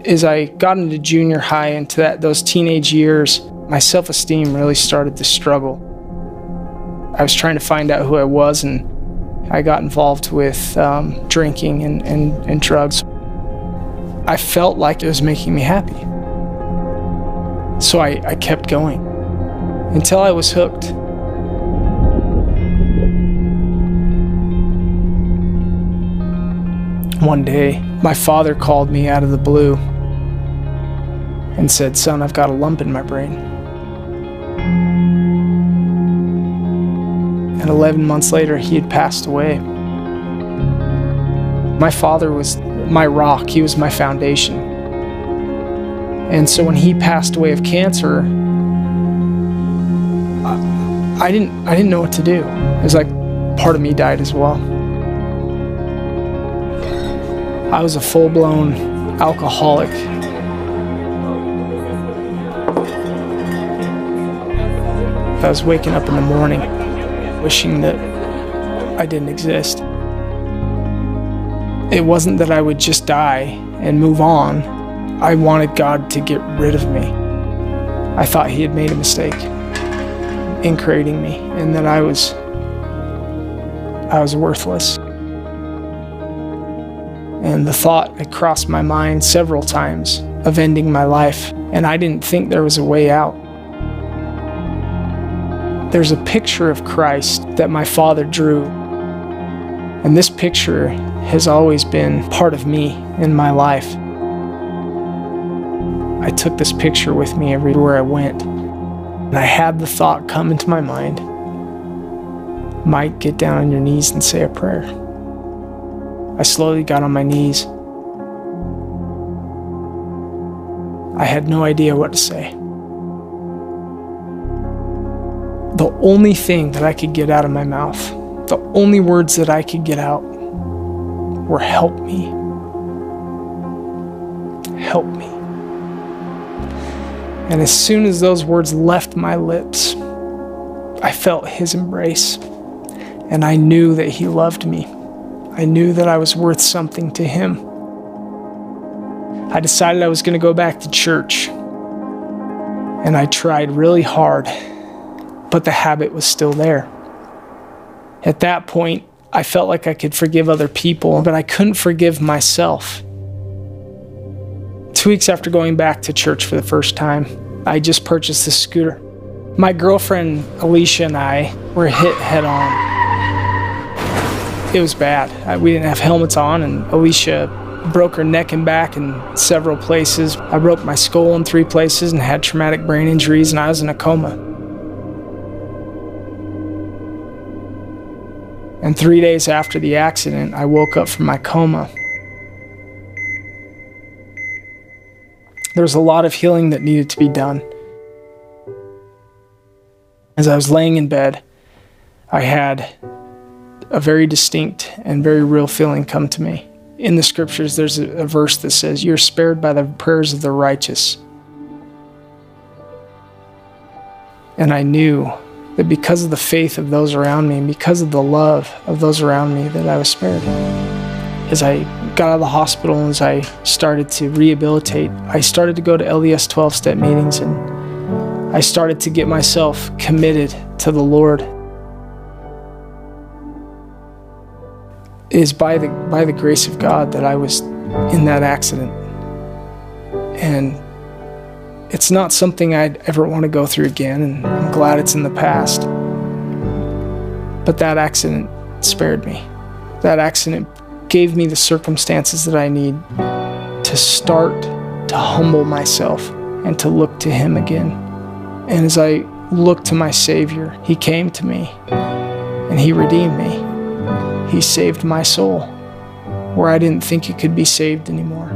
As I got into junior high, into those teenage years, my self-esteem really started to struggle. I was trying to find out who I was, and I got involved with drinking and drugs. I felt like it was making me happy. So I kept going until I was hooked. One day, my father called me out of the blue and said, "Son, I've got a lump in my brain." And 11 months later, he had passed away. My father was my rock. He was my foundation. And so when he passed away of cancer, I didn't know what to do. It was like part of me died as well. I was a full-blown alcoholic. I was waking up in the morning wishing that I didn't exist. It wasn't that I would just die and move on. I wanted God to get rid of me. I thought He had made a mistake in creating me and that I was worthless. And the thought had crossed my mind several times of ending my life, and I didn't think there was a way out. There's a picture of Christ that my father drew, and this picture has always been part of me in my life. I took this picture with me everywhere I went, and I had the thought come into my mind, Mike, get down on your knees and say a prayer. I slowly got on my knees. I had no idea what to say. The only thing that I could get out of my mouth, the only words that I could get out were, "Help me. Help me." And as soon as those words left my lips, I felt His embrace, and I knew that He loved me. I knew that I was worth something to Him. I decided I was going to go back to church, and I tried really hard, but the habit was still there. At that point, I felt like I could forgive other people, but I couldn't forgive myself. 2 weeks after going back to church for the first time, I just purchased this scooter. My girlfriend, Alicia, and I were hit head on. It was bad. We didn't have helmets on, and Alicia broke her neck and back in several places. I broke my skull in 3 places and had traumatic brain injuries, and I was in a coma. And 3 days after the accident, I woke up from my coma. There was a lot of healing that needed to be done. As I was laying in bed, I had a very distinct and very real feeling come to me. In the scriptures, there's a verse that says, "You're spared by the prayers of the righteous." And I knew that because of the faith of those around me, and because of the love of those around me, that I was spared. As I got out of the hospital and as I started to rehabilitate, I started to go to LDS 12-step meetings, and I started to get myself committed to the Lord. It is by the grace of God that I was in that accident. And it's not something I'd ever want to go through again, and I'm glad it's in the past. But that accident spared me. That accident gave me the circumstances that I need to start to humble myself and to look to Him again. And as I looked to my Savior, He came to me and He redeemed me. He saved my soul where I didn't think it could be saved anymore.